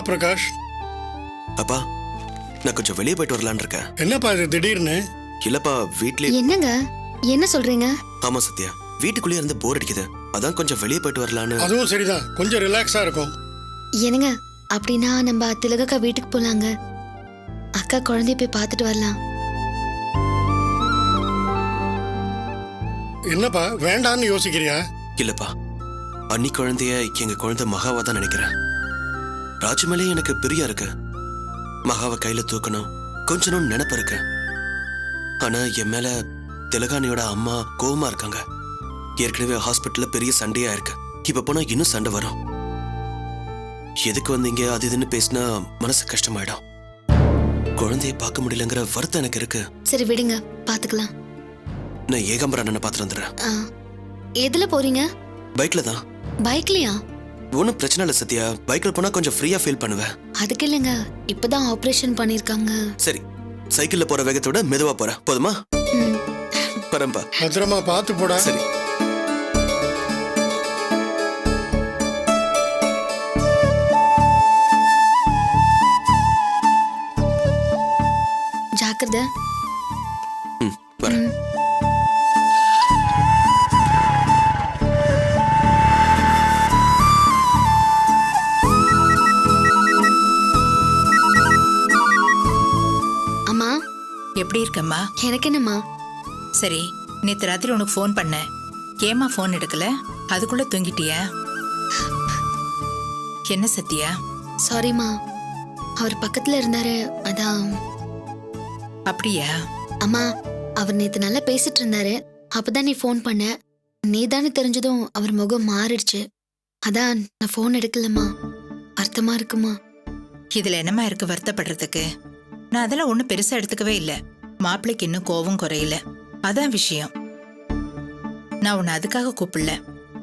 பிரகாஷ். அப்பா, நான் கொஞ்சம் வெளியே போயிட்டு வரலான்னு இருக்கேன். என்னப்பா இது திடீர்னு? இல்லப்பா, வீட்லயே. என்னங்க என்ன சொல்றீங்க? ஆமா சத்யா, வீட்டுக்குள்ளேயே இருந்து போர் அடிக்குது. அதான் கொஞ்சம் வெளியே போயிட்டு வரலான்னு. அதுவும் சரிதான், கொஞ்சம் ரிலாக்ஸா இருக்கும். என்னங்க அப்படின்னா நம்ம திலகக்கா வீட்டுக்கு போலாங்க. அக்கா குழந்தைய போய் பார்த்துட்டு வரலாம். என்னப்பா வேண்டான்னு யோசிக்கிறியா? இல்லப்பா, அன்னி குழந்தைய எங்க குழந்தை மகாவா தான் நினைக்கிறேன். ராஜு மேலே எனக்கு பிரியா இருக்கு. மகாவை கையில தூக்கணும் கொஞ்சம் நினைப்பு இருக்கு. ஆனா என் மேல திலகானியோட அம்மா கோவமா இருக்காங்க. ஏற்கனவே ஹாஸ்பிட்டல்ல பெரிய சண்டையா இருக்கு. இப்ப போனா இன்னும் சண்டை வரும். எதுக்கு வந்தீங்க அது இதுன்னு பேசினா மனசு கஷ்டமாயிடும். குழந்தைய பார்க்க முடியலங்கிற வருத்தம் எனக்கு இருக்கு. சரி விடுங்க, பாத்துக்கலாம். நான் ஏகாம்பரம் அண்ணனை பார்த்துட்டு வந்துடுறேன். எதுல போறீங்க? பைக்ல தான். பைக்லயா? ஒன்னும் பிரச்சனை இல்லை சத்யா, பைக்ல போனா கொஞ்சம் ஃப்ரீயா ஃபீல் பண்ணுவேன். அதுக்கு இல்லைங்க, இப்பதான் ஆபரேஷன் பண்ணிருக்காங்க. சரி, சைக்கிள்ல போற வேகத்தோட மெதுவா போற போதுமா? பரம்பா, பத்திரமா பார்த்து போடா. சரி. ஜாக்கிரதை. வரேன். அம்மா எப்படி இருக்கம்மா? எனக்கு என்னம்மா? சரி, நேத்து ராத்திரி உனக்கு ஃபோன் பண்ணேன். ஏமா ஃபோன் எடுக்கல? அதுக்குள்ள தூங்கிட்டியா? என்ன சத்யா? சாரிம்மா, அவர் பக்கத்துல இருந்தாரு அதான். அப்படியா? அம்மா, அவர் நேத்து நல்லா பேசிட்டு இருந்தாரு. அப்பதான் நீ ஃபோன் பண்ண. நீதானே தெரிஞ்சதும் அவர் முகம் மாறிடுச்சு. அதான் நான் ஃபோன் எடுக்கலம்மா. வருத்தமா இருக்குமா? இதுல என்னம்மா இருக்கு வருத்தப்படுறதுக்கு? நான் அதெல்லாம் ஒன்றும் பெருசா எடுத்துக்கவே இல்லை. மாப்பிள்ளைக்கு இன்னும் கோவம் குறையல, அதான் விஷயம். நான் உன்னை அதுக்காக கூப்பிடல.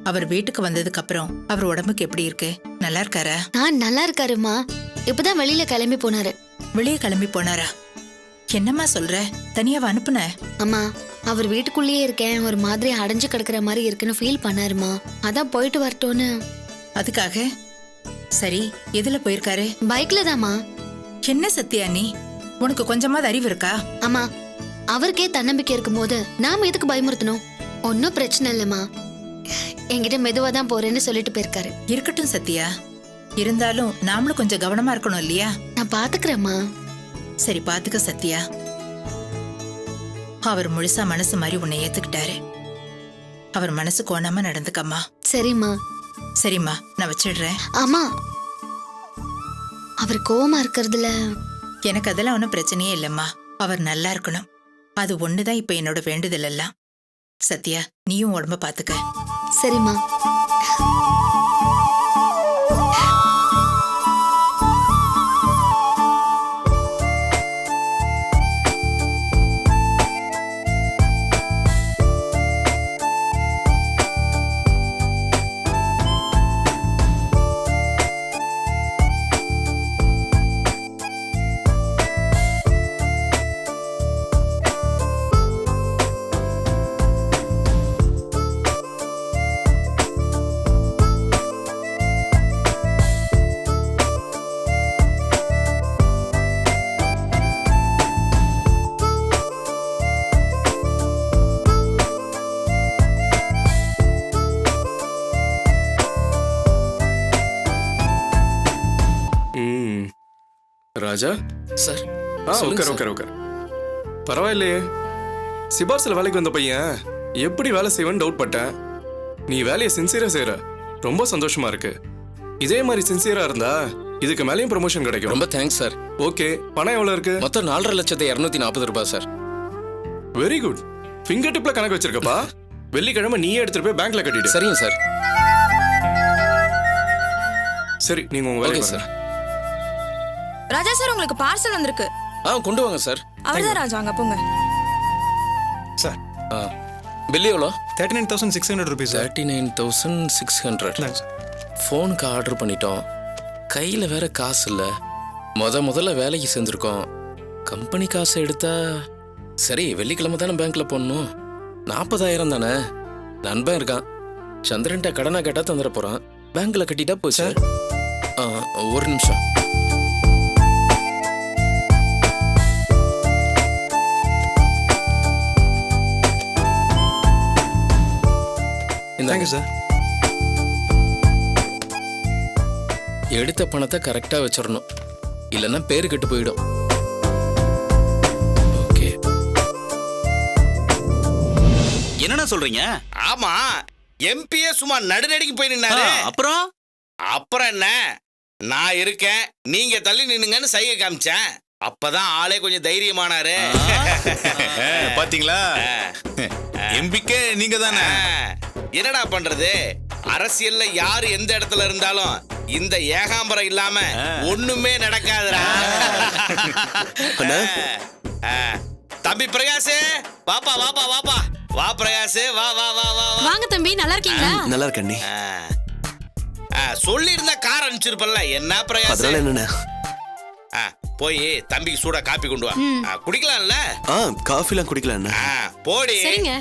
அவர் வீட்டுக்கு வந்ததுக்கு அப்புறம் அவர் உடம்புக்கு எப்படி இருக்கு? நல்லா இருக்காரா? நான் நல்லா இருக்காருமா. இப்பதான் வெளியில கிளம்பி போனாரு. வெளியே கிளம்பி போனாரா? என்னம்மா சொல்ற? தனியாவ அனுப்புன? அம்மா, அவர் வீட்டுக்குள்ளேயே இருக்கேன், ஒரு மாதிரி அடைஞ்சு கிடக்குற மாதிரி இருக்குன்னு ஃபீல் பண்ணாருமா. அதான் போயிட்டு வரட்டோன்னு. அதுக்காக? சரி, எதுல போயிருக்காரு? பைக்ல தாம்மா. என்ன சத்யா நீ, உனக்கு கொஞ்சமாவது அறிவு இருக்கா? அம்மா, அவருக்கே தன்னம்பிக்கை இருக்கும் போது நாம எதுக்கு பயமுறுத்தணும்? ஒன்னும் பிரச்சனை இல்லம்மா. என்கிட்ட மெதுவா தான் போறேன்னு சொல்லிட்டு போயிருக்காரு. இருக்கட்டும் சத்யா, இருந்தாலும் நாமளும் கொஞ்சம் கவனமா இருக்கணும் இல்லையா? நான் பாத்துக்கிறேம்மா. சரி, பாத்துக்க சத்யா. அவர் முழுசா மனசு மாதிரி உன்னை ஏத்துக்கிட்டாரு. அவர் மனசு கோணாம நடந்துக்கம்மா. சரிம்மா. சரிம்மா, நான் வச்சிடுறேன். அம்மா, அவர் கோவமா இருக்கிறதுல எனக்கு அதெல்லாம் ஒன்றும் பிரச்சனையே இல்லைம்மா. அவர் நல்லா இருக்கணும், அது ஒண்ணுதான் இப்ப என்னோட வேண்டுதல் எல்லாம். சத்யா, நீயும் உடம்ப பாத்துக்க. சரிம்மா. ராஜா சார். உட்கார் உட்கார் உட்கார். பரவாயில்லையே, சிபார்சில் வேலைக்கு வந்த பையன் எப்படி வேலை செய்வேன்னு டவுட் பட்டேன். நீ வேலையை சின்சியரா செய்யற, ரொம்ப சந்தோஷமா இருக்கு. இதே மாதிரி சின்சியரா இருந்தா இதுக்கு மேலேயும் ப்ரமோஷன் கிடைக்கும். ரொம்ப தேங்க்ஸ் சார். ஓகே, பணம் எவ்வளவு இருக்கு? மொத்தம் 4,240,000 ரூபாய் சார். வெரி குட், ஃபிங்கர் டிப்ல கணக்கு வச்சிருக்கப்பா. வெள்ளிக்கிழமை நீயே எடுத்துட்டு போய் பேங்க்ல கட்டிடு. சரிங்க சார். சரி, நீங்க உங்க வேலையை சார். ராஜா சார், உங்களுக்கு பார்சல் வந்திருக்கு. கொண்டு வாங்க சார். அவர்தான் ராஜா, அங்க போங்க சார். பில் எவ்வளோ? 39,600 rupees. 39,600. ஃபோனுக்கு ஆர்டர் பண்ணிட்டோம், கையில் வேற காசு இல்லை. முதல்ல வேலைக்கு சேர்ந்துருக்கோம். கம்பெனி காசு எடுத்தா சரி, வெள்ளிக்கிழமை தானே பேங்க்ல போடணும். 40,000 தானே. நண்பன் இருக்கான், சந்திரன்ட்ட கடனா கேட்டா தந்துட போறான். பேங்க்ல கட்டிட்டா போச்சு. ஒரு நிமிஷம். Thank you sir. எடுத்த பணத்தை கரெக்டா வச்சிடணும், இல்லைன்னா பேரு கெட்டு போயிடும். ஓகே. என்னண்ணா சொல்றீங்க? ஆமா, எம்பியே சும்மா நடுநடுங்கி போய் நின்னாரு. அப்புறம் என்ன, நான் இருக்கேன் நீங்க தள்ளி நின்னுங்கன்னு சைகை காமிச்சேன். அப்பதான் ஆளே கொஞ்சம் தைரியமானாரு. பாத்தீங்களா, எம்பிக்கே நீங்க தானே. என்னடா பண்றது, அரசியல்ல யாரு எந்த இடத்துல இருந்தாலும் இந்த ஏகாம்பரம் இல்லாம ஒண்ணுமே நடக்காதுடா. தம்பி பிரகாஷ், வாப்பா வாப்பா வாப்பா வா பிரகாஷ், வா வா வா வா. வாங்க தம்பி, நல்லா இருக்கீங்களா? நல்லா இருக்க அண்ணி. சொல்லி இருந்தா கார் அனுப்பிச்சிருப்பல்ல. என்ன பிரகாஷ், அதனால என்னண்ணே? போய் தம்பிக்கு சூடா காப்பி கொண்டு வா. குடிக்கலாம்ல? காஃபிலாம் குடிக்கலாம். போடி. சரிங்க.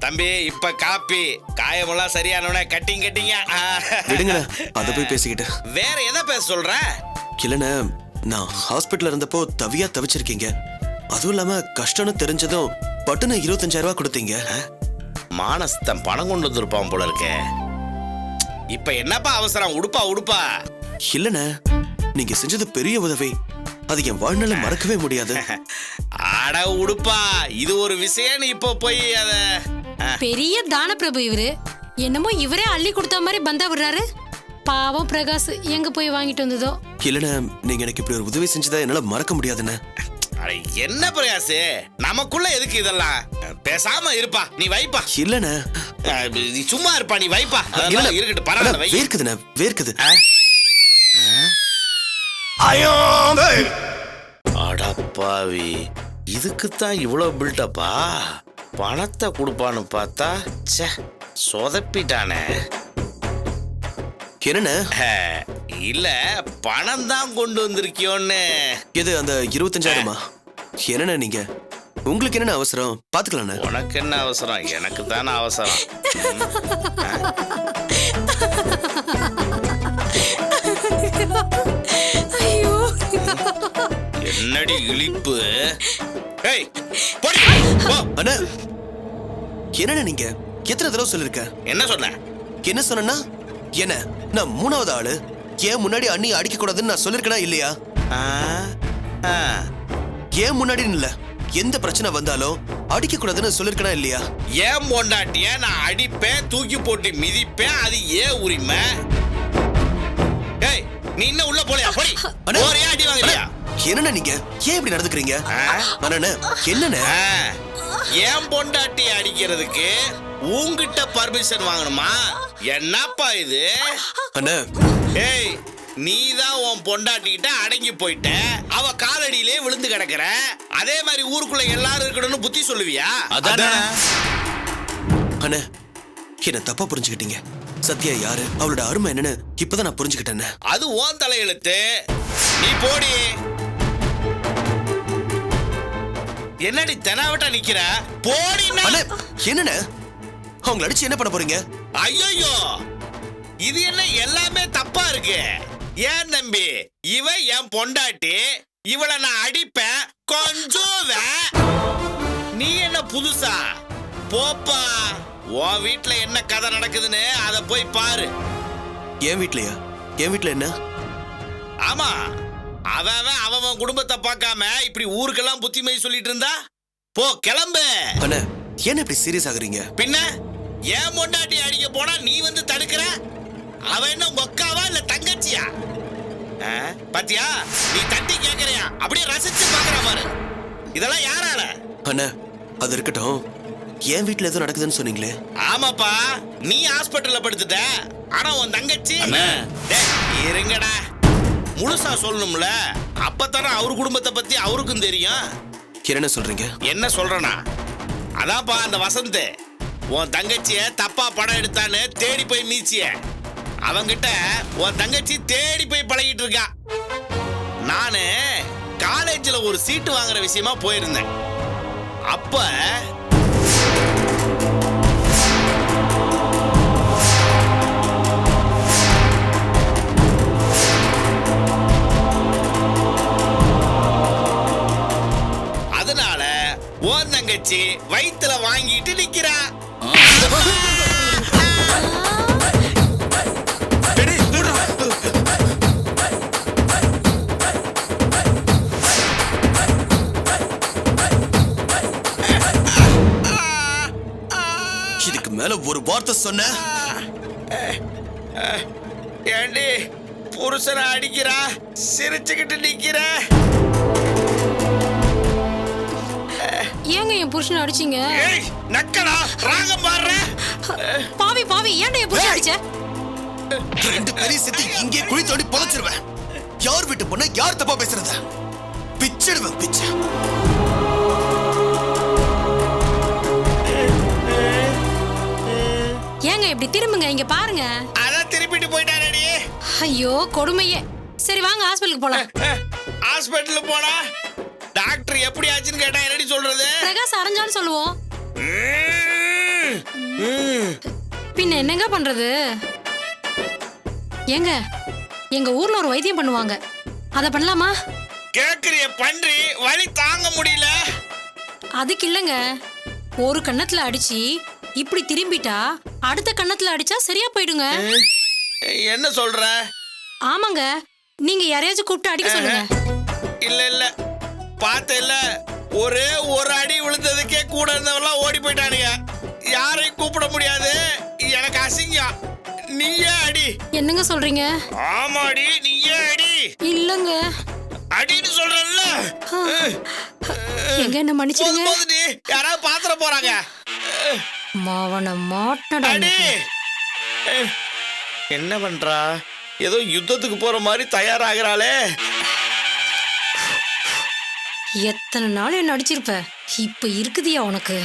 தம்பி இப்ப காப்பி காயமெல்லாம் சரியானவனே கட்டிங் கட்டிங்க. விடுங்க, அத போய் பேசிக்கிட்டு. வேற எதை பேச சொல்ற? இல்லண்ணே, நான் ஹாஸ்பிட்டல்ல இருந்தப்போ தவிச்சிருக்கீங்க. அதுவும் இல்லாம கஷ்டம்னு தெரிஞ்சதும் பட்டுன்னு 25,000 ரூபாய் கொடுத்தீங்க. மானஸ்தம் பணம் கொண்டு வந்திருப்பான் போல இருக்கே. இப்ப என்னப்பா அவசரம்? உடுப்பா உடுப்பா. இல்லண்ணே, நீங்க செஞ்சது பெரிய உதவி, அது என் வாழ்நாள மறக்கவே முடியாது. அட உடுப்பா, இது ஒரு விஷயம். இப்ப போய் அத பெரிய தான பிரபு இவரு. என்னமோ இவரே அள்ளி கொடுத்த மாதிரி பந்தா விடுறாரு. பாவம் பிரகாஷ் எங்க போய் வாங்கிட்டு வந்ததோ. இல்லண்ணே, நீங்க எனக்கு இப்படி ஒரு உதவி செஞ்சதா என்னால மறக்க முடியாதுண்ணே. என்ன பிரகாஷ், நமக்குள்ள எதுக்கு இதெல்லாம்? பேசாம இருப்பா, நீ வைப்பா. இல்லண்ணே, நீ சும்மா இருப்பா, நீ வைப்பா. இருக்கட்டும், பரவாயில்ல வை. வேர்க்குதுண்ணே, வேர்க்குது. அடப்பாவி, இதுக்குத்தான் இவ்வளவு பில்டப்பா? பணத்தை கொடுப்பான்னு பார்த்தா சொதப்பிட்டானே. என்னண்ணே? இல்ல, பணம் தான் கொண்டு வந்திருக்கியோன்னு. எது அந்த 25,000மா? என்னண்ணே நீங்க, உங்களுக்கு என்னென்ன அவசரம்? பாத்துக்கலாண்ணே. உனக்கு என்ன அவசரம்? எனக்கு தானே அவசரம். ஐயோ, என்னடி இழிப்பு. அண்ணா, என்னண்ணே நீங்க எத்தனை தடவை சொல்லிருக்க? என்ன சொன்ன? என்ன சொன்னா என்ன? நான் 3வது ஆளு. ஏன் முன்னாடி அண்ணி அடிக்க கூடாதுன்னு நான் சொல்லிருக்கனா இல்லையா? ஏன் முன்னாடி இல்ல, எந்த பிரச்சனை வந்தாலும் அடிக்க கூடாதுன்னு சொல்லிருக்கனா இல்லையா? ஏன் பொண்டாட்டிய நான் அடிப்பேன், தூக்கி போட்டு மிதிப்பேன், அது ஏன் உரிமை? நீ இன்னும் உள்ள போலையா? போடி. போறியா அடி வாங்குறியா? என்னண்ணே நீங்க ஏன் இப்படி நடந்துக்கிறீங்க? அண்ணா என்னண்ணே? ஏன் பொண்டாட்டி அடிக்கிறதுக்கு உன்கிட்ட பர்மிஷன் வாங்கணுமா? என்னப்பா இது? அண்ணா, ஏய், நீதான் உன் பொண்டாட்டிக்கிட்ட அடங்கி போயிட்ட, அவ காலடியிலே விழுந்து கிடக்குற. அதே மாதிரி ஊருக்குள்ள எல்லாரும் இருக்கணும்னு புத்தி சொல்லுவியா? அண்ணா, என்ன தப்பா புரிஞ்சுக்கிட்டீங்க. சத்யா யாரு, அவளோட அருமை என்னன்னு இப்பதான் நான் புரிஞ்சுக்கிட்டேன். அது உன் தலையெழுத்து, நீ போடி. என்னடி தெனாவட்டா நிக்கிற? போடி. என்னண்ணே, அவங்களை அடிச்சு என்ன பண்ண போறீங்க? ஐயோ, இது என்ன எல்லாமே தப்பா இருக்கு? ஏன் தம்பி, இவ என் பொண்டாட்டி, இவளை நான் அடிப்பேன் கொஞ்சம். நீ என்ன புதுசா? போப்பா, உன் வீட்டுல என்ன கதை நடக்குதுன்னு அத போய் பாரு. என் வீட்லயா? என் வீட்டுல என்ன? ஆமா, அவன் குடும்பத்தை பார்க்காம இப்படி ஊருக்கெல்லாம் புத்திமதி சொல்லிட்டு இருந்தா போ, கிளம்பு. அண்ணா, என்ன இப்படி சீரியஸ் ஆகுறீங்க? பின்ன ஏன் பொண்டாட்டி அடிக்க போனா நீ வந்து தடுக்கிற? அவ என்ன மொக்காவா இல்ல தங்கச்சியா? பாத்தியா, நீ தட்டி கேக்குறியா? அப்படியே ரசிச்சு பாக்குற பாரு. இதெல்லாம் யாரால? அண்ணா, அது இருக்கட்டும். என் வீட்டுல எதுவும் நடக்குதுன்னு சொன்னீங்களே? ஆமாப்பா, நீ ஹாஸ்பிட்டல்ல படுத்துட்ட. ஆனா உன் தங்கச்சி இருங்கடா, முழுசா சொல்லணும்ல. அப்பத்தானே அவரு குடும்பத்தை பத்தி அவருக்கும் தெரியும். என்ன சொல்றீங்க? என்ன சொல்றனா? அதான்ப்பா அந்த வசந்த் உன் தங்கச்சிய தப்பா படம் எடுத்தான்னு தேடி போய் மீச்சிய. அவங்கிட்ட உன் தங்கச்சி தேடி போய் பழகிட்டு இருக்கா. நானு காலேஜ்ல ஒரு சீட்டு வாங்குற விஷயமா போயிருந்தேன். அப்ப அதனால உன் தங்கச்சி வயித்துல வாங்கிட்டு நிக்கிறா. மேல ஒரு வார்த்தை சொன்ன ஏண்டி புருஷனை அடிக்கிறா சிரிச்சுக்கிட்டு நிக்கிற? ஏங்க என் புருஷனை அடிச்சீங்க? ஏய் நக்கடா ராகம் பாடுற. பாவி பாவி, ஏன்டா என் புருஷன் அடிச்ச? ரெண்டு பேரையும் சேர்த்து இங்கே குழி தோண்டி புதைச்சிருவேன். யார் வீட்டு பொண்ணு யார் தப்பா பேசுறத பிச்சிடுவேன் பிச்சை. ஏங்க இப்படி திரும்புங்க, இங்க பாருங்க. அதான் திருப்பிட்டு போயிட்டாரடி. ஐயோ கொடுமையே. சரி வாங்க ஹாஸ்பிட்டலுக்கு போலாம். ஹாஸ்பிட்டலுக்கு போனா டாக்டர் எப்படி ஆச்சுன்னு கேட்டா என்னடி சொல்றது? பிரகாஷ் அரைஞ்சான்னு சொல்லுவோம். பின்ன என்னங்க பண்றது? ஏங்க எங்க ஊர்ல ஒரு வைத்தியம் பண்ணுவாங்க, அத பண்ணலாமா? கேக்குறிய பன்றி, வலி தாங்க முடியல. அதுக்கு இல்லங்க, ஒரு கண்ணத்துல அடிச்சு இப்படி திரும்பிட்டா அடுத்த கண்ணத்துல அடிச்சா சரியா போயிடுங்க. என்ன சொல்ற? ஆமாங்க, நீங்க யாரையாச்சும் கூப்பிட்டு அடிக்க சொல்லுங்க. இல்ல இல்ல பார்த்த இல்ல, ஒரே ஒரு அடி விழுந்ததுக்கே கூட இருந்தவெல்லாம் ஓடி போயிட்டானுங்க. யாரையும் கூப்பிட முடியாது, எனக்கு அசிங்கம். நீயே அடி. என்னங்க சொல்றீங்க? ஆமாடி, நீயே அடி. இல்லங்க அடின்னு சொல்றல்ல. எங்க என்ன மன்னிச்சிடுங்க. போதுடி, யாராவது பாத்திர போறாங்க. மாவன மாட்டடா. அடி. என்ன பண்றா? ஏதோ யுத்தத்துக்கு போற மாதிரி தயாராகிறாளே. எத்தனை நாள் என்ன அடிச்சிருப்ப, இப்ப இருக்குதியா உனக்கு?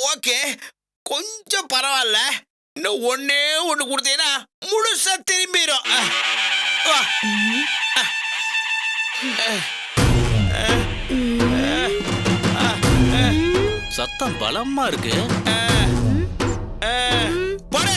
ஓகே, கொஞ்சம் பரவாயில்ல. இன்னும் ஒன்னே ஒண்ணு கொடுத்தீங்கன்னா முழுசா திரும்பிடும். வா. சத்தம் பலமா இருக்கு. போடு.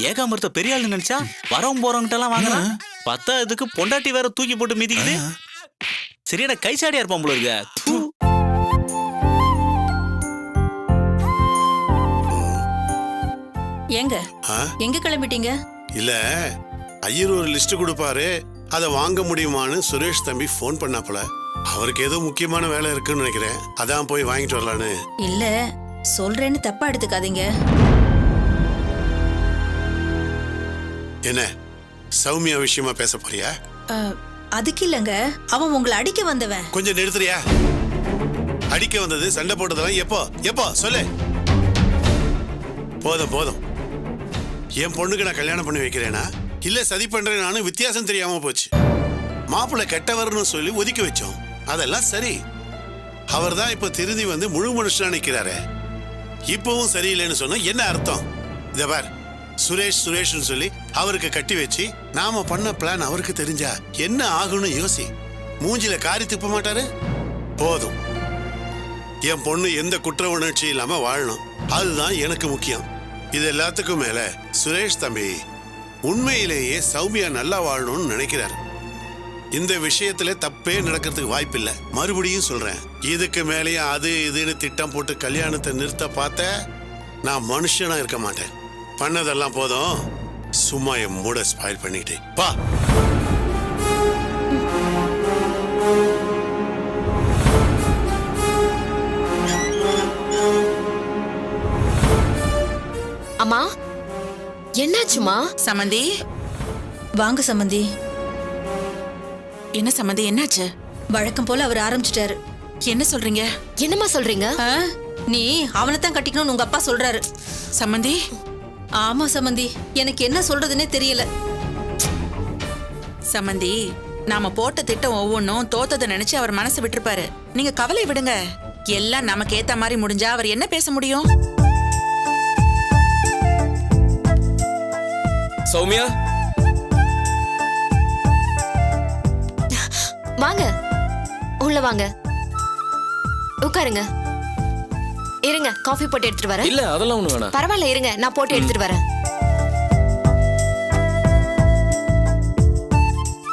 ஏகாமிருத்த பெரிய ஆளு நினைச்சா வரவும் போறவங்கிட்ட எல்லாம் வாங்குறான். பார்த்தா இதுக்கு பொண்டாட்டி வேற தூக்கி போட்டு மிதிக்குது. சரியான கைசாடியா இருப்பான் போல இருக்க. ஏங்க எங்க கிளம்பிட்டீங்க? இல்ல ஐயர் ஒரு லிஸ்ட் கொடுப்பாரு, அதை வாங்க முடியுமான்னு சுரேஷ் தம்பி போன் பண்ணாப்புல. அவருக்கு ஏதோ முக்கியமான வேலை இருக்குன்னு நினைக்கிறேன், அதான் போய் வாங்கிட்டு வரலான்னு. இல்ல சொல்றேன்னு தப்பா எடுத்துக்காதீங்க. என்ன சௌமியா விஷயமா பேச போறியா? அதுக்கு இல்லங்க, அவன் உங்களை அடிக்க வந்தவன். கொஞ்சம் நிறுத்துறியா? அடிக்க வந்தது சண்டை போட்டதெல்லாம் எப்போ எப்போ சொல்லு. போதும் போதும். என் பொண்ணுக்கு நான் கல்யாணம் பண்ணி வைக்கிறேனா இல்ல சதி பண்றேன் நானும் வித்தியாசம் தெரியாம போச்சு. மாப்பிள்ளை கெட்டவர்னு சொல்லி ஒதுக்கி வச்சோம், அதெல்லாம் சரி. அவர் தான் இப்ப திருந்தி வந்து முழு மனுஷனா நிக்கிறாரு. இப்பவும் சரியில்லைன்னு சொன்னா என்ன அர்த்தம்? இத பார், சுரேஷ் சுரேஷ்னு சொல்லி அவருக்கு கட்டி வச்சு நாம பண்ண பிளான் அவருக்கு தெரிஞ்சா என்ன ஆகும்னு யோசி. மூஞ்சில காரி துப்ப மாட்டாரு? போதும். என் பொண்ணு எந்த குற்ற உணர்ச்சி இல்லாம வாழணும், அதுதான் எனக்கு முக்கியம். இது எல்லாத்துக்கும் மேல சுரேஷ் தம்பி உண்மையிலேயே சௌமியா நல்லா வாழணும்னு நினைக்கிறார். இந்த விஷயத்துல தப்பே நடக்கிறதுக்கு வாய்ப்பில்லை. மறுபடியும் சொல்றேன், இதுக்கு மேலேயும் அது இதுன்னு திட்டம் போட்டு கல்யாணத்தை நிறுத்த பார்த்த நான் மனுஷனா இருக்க மாட்டேன். பண்ணதெல்லாம் போதும், சும்மா என் மூட ஸ்பாயில் பண்ணிட்டு பா. அம்மா என்னாச்சுமா? சமந்தி வாங்க. சமந்தி என்ன சம்மந்தி, என்னாச்சு? வழக்கம் போல அவர் ஆரம்பிச்சிட்டாரு. என்ன சொல்றீங்க? என்னம்மா சொல்றீங்க? நீ அவனைத்தான் கட்டிக்கணும்னு உங்க அப்பா சொல்றாரு. சம்மந்தி? ஆமா சமந்தி, எனக்கு என்ன சொல்றதுன்னே தெரியல. சம்மந்தி, நாம போட்ட திட்டம் ஒவ்வொன்றும் தோத்ததை நினைச்சு அவர் மனசு விட்டுருப்பாரு. நீங்க கவலை விடுங்க. எல்லாம் நமக்கு ஏத்த மாதிரி முடிஞ்சா அவர் என்ன பேச முடியும்? சௌமியா, வாங்க உள்ள வாங்க, உட்காருங்க. இருங்க, காஃபி போட்டு எடுத்துட்டு வரேன். இல்ல அதெல்லாம் ஒண்ணு வேணாம். பரவாயில்ல, இருங்க, நான் போட்டு எடுத்துட்டு வரேன்.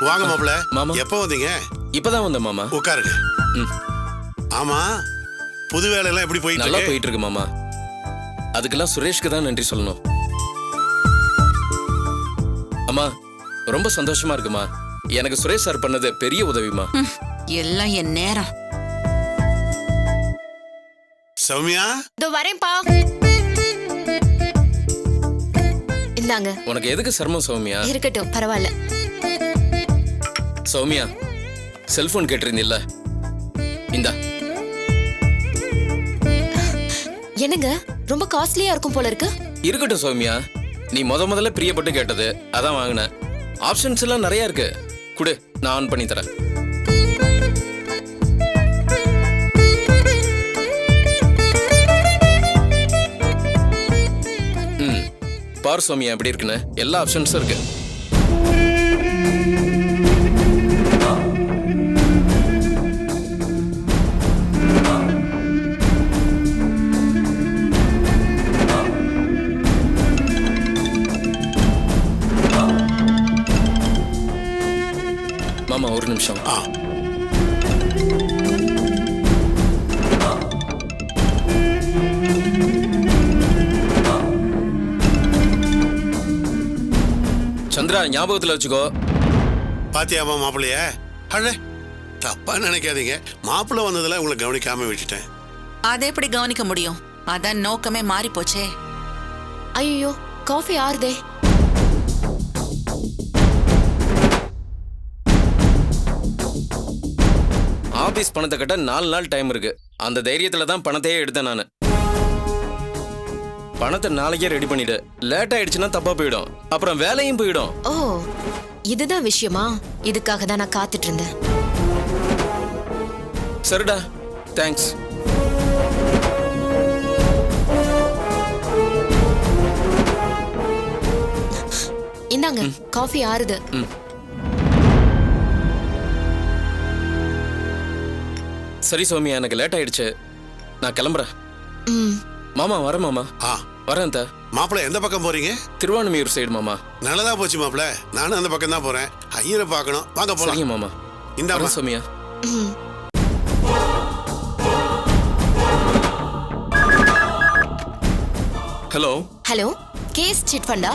வாங்க மாப்பிள்ள. மாமா. எப்போ வந்தீங்க? இப்பதான் வந்த மாமா. உட்காருங்க. ம். ஆமா, புது வேலையெல்லாம் எப்படி போயிட்டு நல்லா இருக்கு? போயிட்டு இருக்கு மாமா. அதுக்கெல்லாம் சுரேஷ்க்கு தான் நன்றி சொல்லணும். அம்மா, ரொம்ப சந்தோஷமா இருக்குமா. எனக்கு சுரேஷ் சார் பண்ணது பெரிய உதவிமா. எல்லாம் என் நேரம். சௌமியா, இதோ வரேன்ப்பா. இந்தாங்க. உனக்கு எதுக்கு சிரமம் சௌமியா? இருக்கட்டும், பரவாயில்ல. சௌமியா, செல்போன் கேட்டிருந்தில்ல, இந்தா. என்னங்க, ரொம்ப காஸ்ட்லியா இருக்கும் போல இருக்கு. இருக்கட்டும் சௌமியா, நீ முதல்ல பிரியப்பட்டு கேட்டது, அதான் வாங்கினேன். ஆப்ஷன்ஸ் எல்லாம் நிறைய இருக்கு. குடு, நான் ஆன் பண்ணி தரேன். ம், பாரு சௌமியா எப்படி இருக்குன்னு. எல்லா ஆப்ஷன்ஸும் இருக்கு. மாமா ஒரு நிமிஷம். சந்திரா, ஞாபகத்துல வச்சுக்கோ. பாத்தியாமா மாப்பிள்ளைய? அழ, தப்பா நினைக்காதீங்க. மாப்பிள்ளை வந்ததுல உங்களை கவனிக்காம விட்டுட்டேன். அதை எப்படி கவனிக்க முடியும்? அதான் நோக்கமே மாறி போச்சே. ஐயோ, காஃபி ஆறுதே. ஆபீஸ் பணத்தை கட்ட 4 நாள் டைம் இருக்கு. அந்த தைரியத்துல தான் பணத்தையே எடுத்தேன் நானு. பணத்தை நாளைக்கே ரெடி பண்ணிடு. லேட் ஆயிடுச்சுன்னா தப்பா போயிடும், அப்புறம் வேலையும் போயிடும். ஓ, இதுதான் விஷயமா? இதுக்காக தான் நான் காத்துட்டு இருந்தேன். சரிடா, தேங்க்ஸ். இந்தாங்க, காஃபி ஆறுது. சரி சௌமியா, எனக்கு லேட் ஆயிடுச்சு, நான் கிளம்புறேன். ம், மாமா வரேன். மாமா வரேன். தா மாப்பிள்ளை எந்த பக்கம் போறீங்க? திருவான்மையூர் சைடு மாமா. நல்லதா போச்சு மாப்பிள்ளை. நானும் அந்த பக்கம் தான் போறேன். ஐயரை பார்க்கணும். வாங்க போலாம். சரிங்க மாமா. இந்த வரேன் சௌமியா. ம். ஹலோ. ஹலோ, கேஸ் சிட் ஃபண்டா?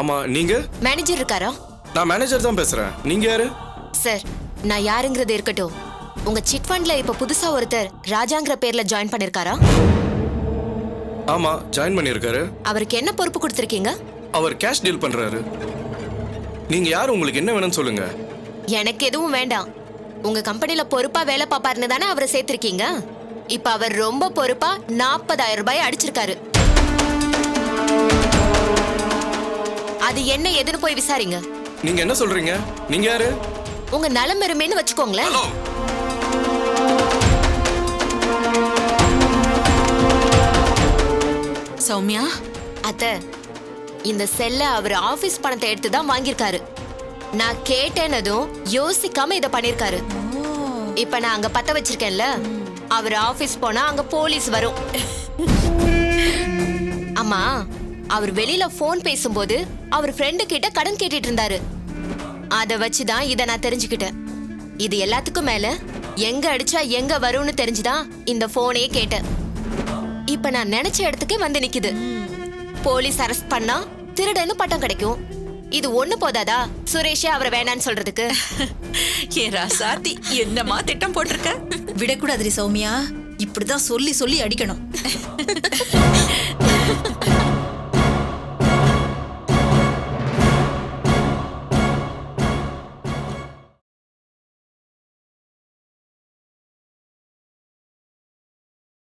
ஆமா, நீங்க? மேனேஜர் இருக்காரா? நான் மேனேஜர் தான் பேசுறேன். நீங்க யாரு? சார், நான் யாருங்கிறது இருக்கட்டும். உங்க சிட் ஃபண்ட்ல இப்ப புதுசா ஒருத்தர் ராஜாங்கிற பேர்ல ஜாயின் பண்ணிருக்காரா? ஆமா, ஜாயின் பண்ணிருக்காரு. அவருக்கு என்ன பொறுப்பு கொடுத்திருக்கீங்க? அவர் கேஷ் டீல் பண்றாரு. நீங்க யாரு? உங்களுக்கு என்ன வேணும்னு சொல்லுங்க. எனக்கு எதுவும் வேண்டாம். உங்க கம்பெனில பொறுப்பா வேலை பாப்பாருன்னு தானே அவரை சேர்த்திருக்கீங்க. இப்ப அவர் ரொம்ப பொறுப்பா 40,000 ரூபாய் அடிச்சிருக்காரு. அது என்ன எதுன்னு போய் விசாரிங்க. நீங்க என்ன சொல்றீங்க? நீங்க யாரு? உங்க நலம் பெருமைன்னு வச்சுக்கோங்களேன். சௌமியா, அத்தை, இந்த செல்ல அவர் ஆபீஸ் பணத்தை எடுத்து தான் வாங்கியிருக்காரு. நான் கேட்டேனதும் யோசிக்காம இத பண்ணிருக்காரு. இப்ப நான் அங்க பத்த வச்சிருக்கேன்ல, அவர் ஆபீஸ் போனா அங்க போலீஸ் வரும். அம்மா, அவர் வெளியில போன் பேசும்போது அவர் ஃப்ரெண்டு கிட்ட கடன் கேட்டுட்டு இருந்தாரு. அத வச்சுதான் இத நான் தெரிஞ்சுக்கிட்டேன். இது எல்லாத்துக்கும் மேல எங்க அடிச்சா எங்க வரும்னு தெரிஞ்சுதான் இந்த போனே கேட்டேன். இப்ப நான் நினைச்ச இடத்துக்கே வந்து நிக்குது. போலீஸ் அரெஸ்ட் பண்ணா திருடன்னு பட்டம் கிடைக்கும். இது ஒண்ணு போதாதா சுரேஷே அவரை வேணான்னு சொல்றதுக்கு? ஏ ராசாத்தி, என்னமா திட்டம் போட்டிருக்க? விடக்கூடாது சௌமியா, இப்படிதான் சொல்லி சொல்லி அடிக்கணும்.